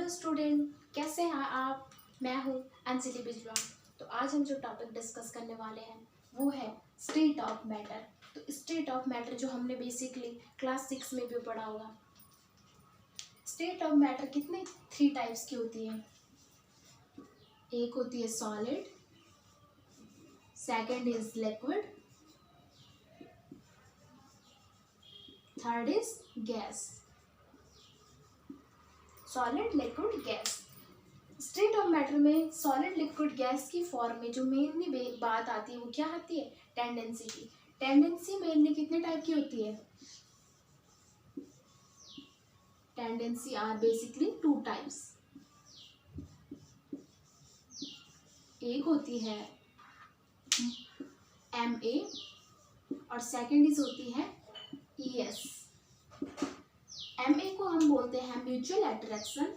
Student, कैसे हैं आप। मैं हूं अंजलि बिजवा। तो आज हम जो टॉपिक डिस्कस करने वाले हैं वो है स्टेट ऑफ मैटर। तो स्टेट ऑफ मैटर जो हमने बेसिकली क्लास 6 में भी पढ़ा होगा। स्टेट ऑफ मैटर कितने 3 टाइप्स की होती है। एक होती है solid, second is liquid, third is gas. Solid, liquid, gas. State of matter में सॉलिड, लिक्विड, गैस की फॉर्म में जो मेनली बात आती है वो क्या आती है, टेंडेंसी की। टेंडेंसी मेनली कितने टाइप की होती है। Tendency are basically 2 types. एक होती है MA और सेकंड इज होती है ES। MA को हम बोलते हैं म्यूचुअल अट्रैक्शन,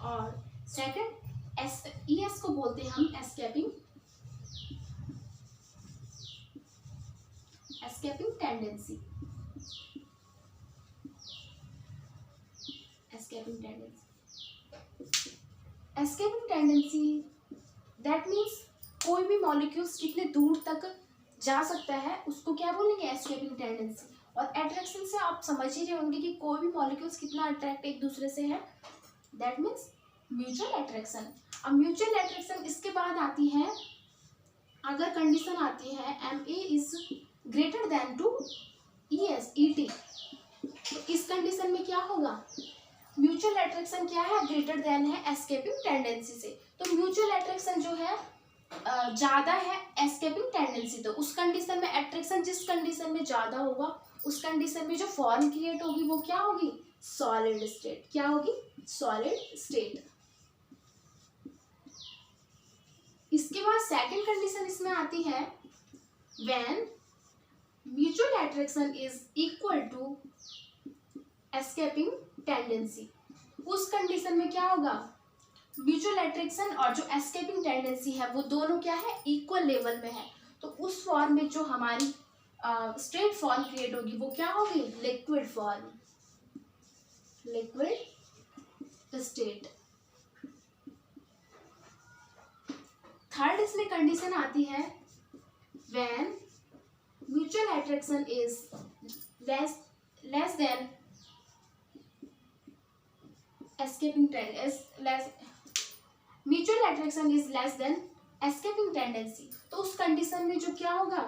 और सेकंड ES को बोलते हैं हम escaping tendency. Escaping tendency that means कोई भी मॉलिक्यूल्स कितने दूर तक जा सकता है उसको क्या बोलेंगे, एस्केपिंग टेंडेंसी। और अट्रैक्शन से आप समझ ही रहे होंगे कि कोई भी मॉलिक्यूल्स कितना अट्रैक्ट एक दूसरे से है, दैट मीन्स म्यूचुअल अट्रैक्शन। अब म्यूचुअल अट्रैक्शन इसके बाद आती है, अगर कंडीशन आती है MA is greater than to ET, तो इस कंडीशन में क्या होगा, म्यूचुअल अट्रैक्शन क्या है, ग्रेटर देन है एस्केपिंग टेंडेंसी से। तो म्यूचुअल अट्रैक्शन जो है ज्यादा है एस्केपिंग टेंडेंसी। तो उस कंडीशन में अट्रैक्शन जिस कंडीशन में ज्यादा होगा उस कंडीशन में जो फॉर्म क्रिएट होगी वो क्या होगी, सॉलिड स्टेट। क्या होगी, सॉलिड स्टेट। इसके बाद सेकंड कंडीशन इसमें आती है when mutual attraction is equal to escaping tendency. उस कंडीशन में क्या होगा, म्यूचुअल अट्रैक्शन और जो एस्केपिंग टेंडेंसी है वो दोनों क्या है, इक्वल लेवल में है। तो उस फॉर्म में जो हमारी स्टेट फॉर्म क्रिएट होगी वो क्या होगी, liquid form, liquid state. Third इसमें कंडीशन आती है when mutual attraction is less than escaping mutual attraction is less than escaping tendency. तो उस कंडीशन में जो क्या होगा,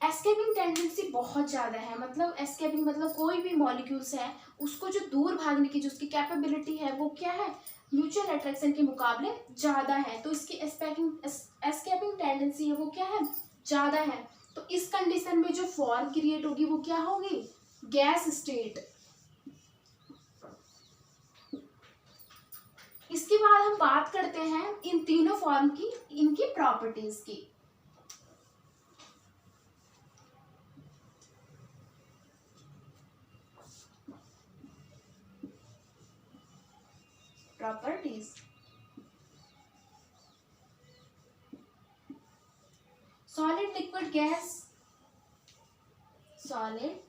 एस्केपिंग टेंडेंसी बहुत ज्यादा है। मतलब एस्केपिंग मतलब कोई भी मॉलिक्यूल्स है उसको जो दूर भागने की जो उसकी कैपेबिलिटी है वो क्या है, म्यूचुअल अट्रैक्शन के मुकाबले ज्यादा है। तो इसकी एस्केपिंग टेंडेंसी है वो क्या है, ज्यादा है। तो इस कंडीशन में जो फॉर्म क्रिएट होगी वो क्या होगी, गैस स्टेट। इसके बाद हम बात करते हैं इन तीनों फॉर्म की, इनकी प्रॉपर्टीज की। Properties, solid, liquid, gas. Solid,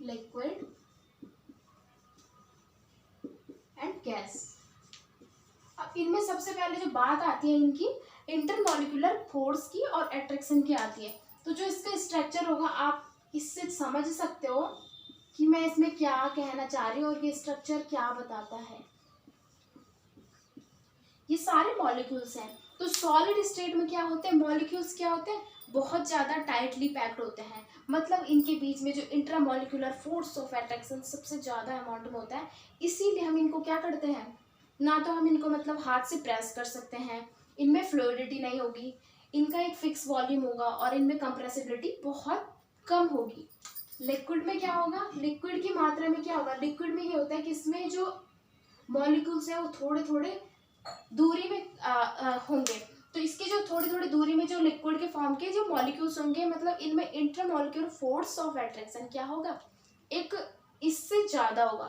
liquid and gas. अब इनमें सबसे पहले जो बात आती है इनकी इंटरमॉलिक्यूलर फोर्स की और अट्रैक्शन की आती है। तो जो इसका स्ट्रक्चर होगा आप इससे समझ सकते हो कि मैं इसमें क्या कहना चाह रही हूँ और ये स्ट्रक्चर क्या बताता है। ये सारे मॉलिक्यूल्स हैं। तो सॉलिड स्टेट में क्या होते हैं, मॉलिक्यूल्स क्या होते हैं, बहुत ज़्यादा टाइटली पैक्ड होते हैं। मतलब इनके बीच में जो इंट्रामॉलिक्यूलर फोर्स ऑफ अट्रैक्शन सबसे ज़्यादा अमाउंट में होता है। इसीलिए हम इनको क्या करते हैं, ना तो हम इनको मतलब हाथ से प्रेस कर सकते हैं, इनमें फ्लूइडिटी नहीं होगी, इनका एक फिक्स वॉल्यूम होगा और इनमें कंप्रेसिबिलिटी बहुत कम होगी। लिक्विड में क्या होगा, लिक्विड की मात्रा में क्या होगा, लिक्विड में ये होता है कि इसमें जो मॉलिक्यूल्स है वो थोड़े थोड़े दूरी में होंगे। तो इसके जो थोड़ी थोड़ी दूरी में जो लिक्विड के फॉर्म के जो मॉलिक्यूल्स होंगे मतलब इनमें इंटरमॉलिक्यूलर फोर्स ऑफ अट्रैक्शन क्या होगा, एक इससे ज्यादा होगा।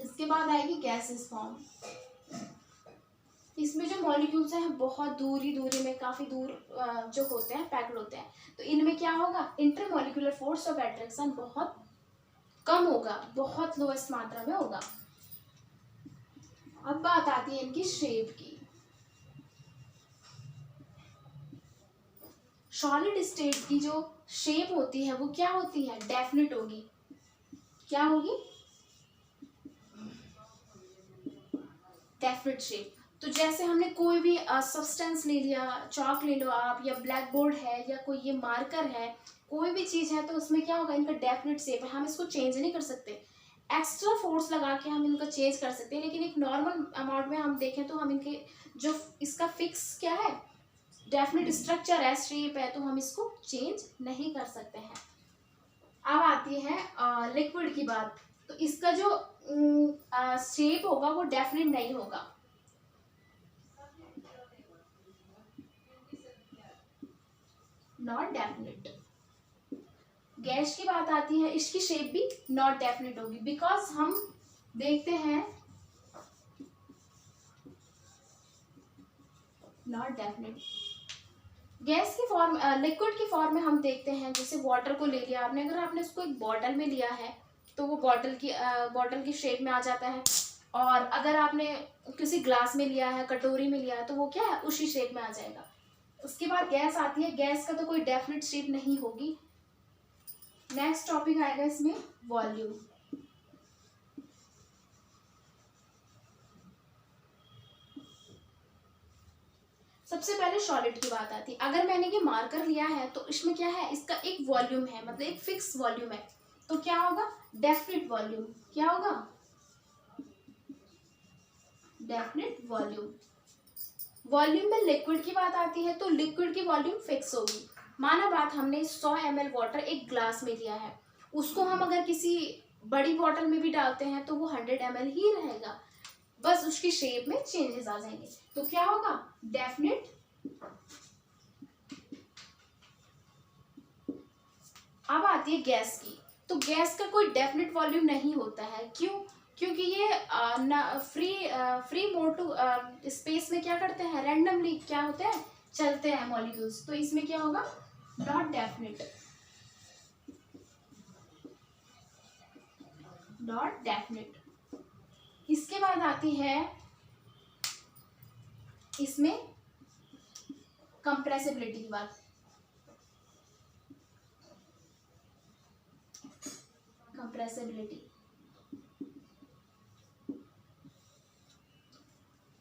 इसके बाद आएगी गैसेस फॉर्म। इसमें जो मॉलिक्यूल्स हैं बहुत दूरी दूरी में, काफ़ी दूर जो होते हैं पैक्ड होते हैं, तो इनमें क्या होगा, इंटरमॉलिक्यूलर फोर्स ऑफ एट्रैक्शन बहुत कम होगा, बहुत लोएस्ट मात्रा में होगा। अब बात आती है इनकी शेप की। सॉलिड स्टेट की जो शेप होती है वो क्या होती है, डेफिनेट होगी। क्या होगी, डेफिनेट शेप। तो जैसे हमने कोई भी सब्सटेंस ले लिया, चॉक ले लो आप, या ब्लैक बोर्ड है, या कोई ये मार्कर है, कोई भी चीज़ है, तो उसमें क्या होगा, इनका डेफिनेट शेप है, हम इसको चेंज नहीं कर सकते। एक्स्ट्रा फोर्स लगा के हम इनका चेंज कर सकते हैं, लेकिन एक नॉर्मल अमाउंट में हम देखें तो हम इनके जो इसका फिक्स क्या है, डेफिनेट स्ट्रक्चर है, शेप है, तो हम इसको चेंज नहीं कर सकते हैं। अब आती है लिक्विड की बात। तो इसका जो शेप होगा वो डेफिनेट नहीं होगा, नॉट डेफिनेट। गैस की बात आती है, इसकी शेप भी नॉट डेफिनेट होगी, बिकॉज हम देखते हैं नॉट डेफिनेट। गैस की फॉर्म, लिक्विड की फॉर्म में हम देखते हैं, जैसे वाटर को ले लिया आपने, अगर आपने उसको एक बॉटल में लिया है तो वो बॉटल की शेप में आ जाता है, और अगर आपने किसी ग्लास में लिया है, कटोरी में लिया है, तो वो क्या है, उसी शेप में आ जाएगा। उसके बाद गैस आती है, गैस का तो कोई डेफिनेट शेप नहीं होगी। नेक्स्ट टॉपिक आएगा इसमें वॉल्यूम। सबसे पहले सॉलिड की बात आती है। अगर मैंने ये मार्कर लिया है तो इसमें क्या है, इसका एक वॉल्यूम है, मतलब एक फिक्स वॉल्यूम है, तो क्या होगा, डेफिनेट वॉल्यूम। क्या होगा, डेफिनेट वॉल्यूम। वॉल्यूम में लिक्विड की बात आती है तो लिक्विड की वॉल्यूम फिक्स होगी। माना बात, हमने 100 ml वाटर एक ग्लास में लिया है, उसको हम अगर किसी बड़ी बॉटल में भी डालते हैं तो वो 100 ml ही रहेगा, बस उसकी शेप में चेंजेस आ जाएंगे, तो क्या होगा, डेफिनेट। अब आती है गैस की। तो गैस का कोई डेफिनेट वॉल्यूम नहीं होता है, क्यों, क्योंकि ये फ्री मोड टू स्पेस में क्या करते हैं, रैंडमली क्या होते हैं, चलते हैं मॉलिक्यूल्स, तो इसमें क्या होगा, नॉट डेफिनेट, नॉट डेफिनेट। इसके बाद आती है इसमें कंप्रेसिबिलिटी की बात। कंप्रेसिबिलिटी,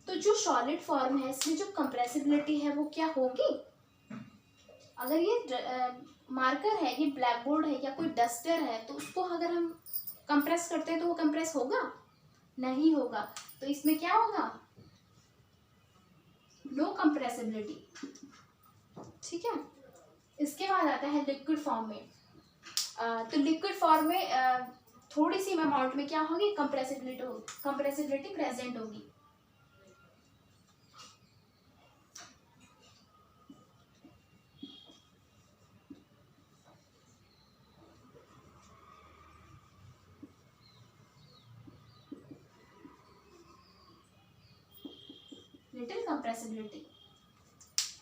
तो जो सॉलिड फॉर्म है इसमें जो कंप्रेसिबिलिटी है वो क्या होगी, अगर ये मार्कर है, ये ब्लैक बोर्ड है, या कोई डस्टर है, तो उसको अगर हम कंप्रेस करते हैं तो वो कंप्रेस होगा, नहीं होगा, तो इसमें क्या होगा, नो कंप्रेसिबिलिटी। ठीक है। इसके बाद आता है लिक्विड फॉर्म में। तो लिक्विड फॉर्म में थोड़ी सी अमाउंट में क्या होगी, कंप्रेसिबिलिटी प्रेजेंट होगी। Little compressibility.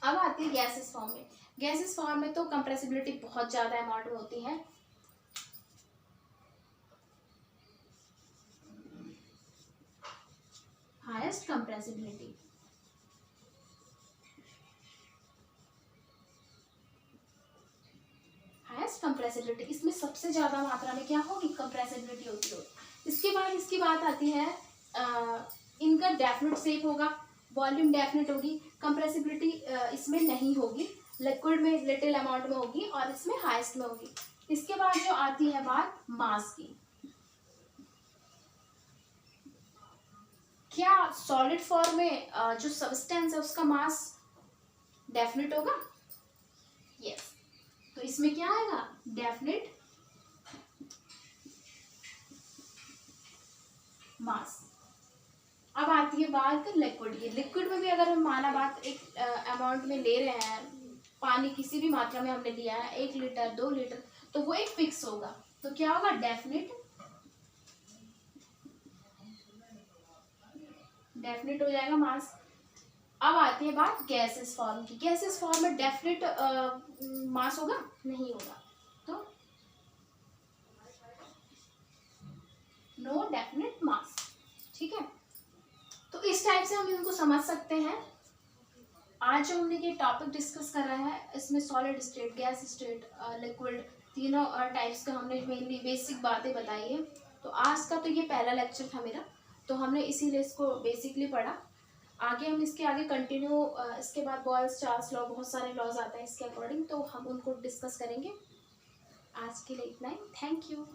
अब आती है गैसेस फॉर्म में। गैसेस फॉर्म में तो कंप्रेसिबिलिटी बहुत ज्यादा अमाउंट में होती है। हाईएस्ट कंप्रेसिबिलिटी, हाईएस्ट कंप्रेसिबिलिटी, इसमें सबसे ज्यादा मात्रा में क्या होगी, कंप्रेसिबिलिटी होती है। इसके बाद इसकी बात आती है, इनका डेफिनेट शेप होगा, वॉल्यूम डेफिनेट होगी, कंप्रेसिबिलिटी इसमें नहीं होगी, लिक्विड में लिटिल अमाउंट में होगी और इसमें हाईएस्ट में होगी। इसके बाद जो आती है बात मास की। क्या सॉलिड फॉर्म में जो सब्सटेंस है उसका मास डेफिनेट होगा, यस, तो इसमें क्या आएगा, डेफिनेट मास। अब आती है बात लिक्विड की। लिक्विड में भी अगर हम माना बात एक अमाउंट में ले रहे हैं, पानी किसी भी मात्रा में हमने लिया है, 1 लीटर 2 लीटर, तो वो एक फिक्स होगा, तो क्या होगा, डेफिनेट, डेफिनेट हो जाएगा मास। अब आती है बात गैसेस फॉर्म की। गैसेस फॉर्म में डेफिनेट मास होगा? नहीं होगा, तो नो डेफिनेट मास। ठीक है, तो इस टाइप से हम इनको समझ सकते हैं। आज जो हमने ये टॉपिक डिस्कस कर रहा है इसमें solid state, gas state, liquid, तीनों टाइप्स का हमने मेनली बेसिक बातें बताई है। तो आज का तो ये पहला लेक्चर था मेरा, तो हमने इसीलिए इसको बेसिकली पढ़ा। आगे हम इसके आगे कंटिन्यू, इसके बाद बॉयल्स चार्ल्स लॉ, बहुत सारे लॉज आते हैं इसके अकॉर्डिंग, तो हम उनको डिस्कस करेंगे। आज के लिए इतना ही, थैंक यू।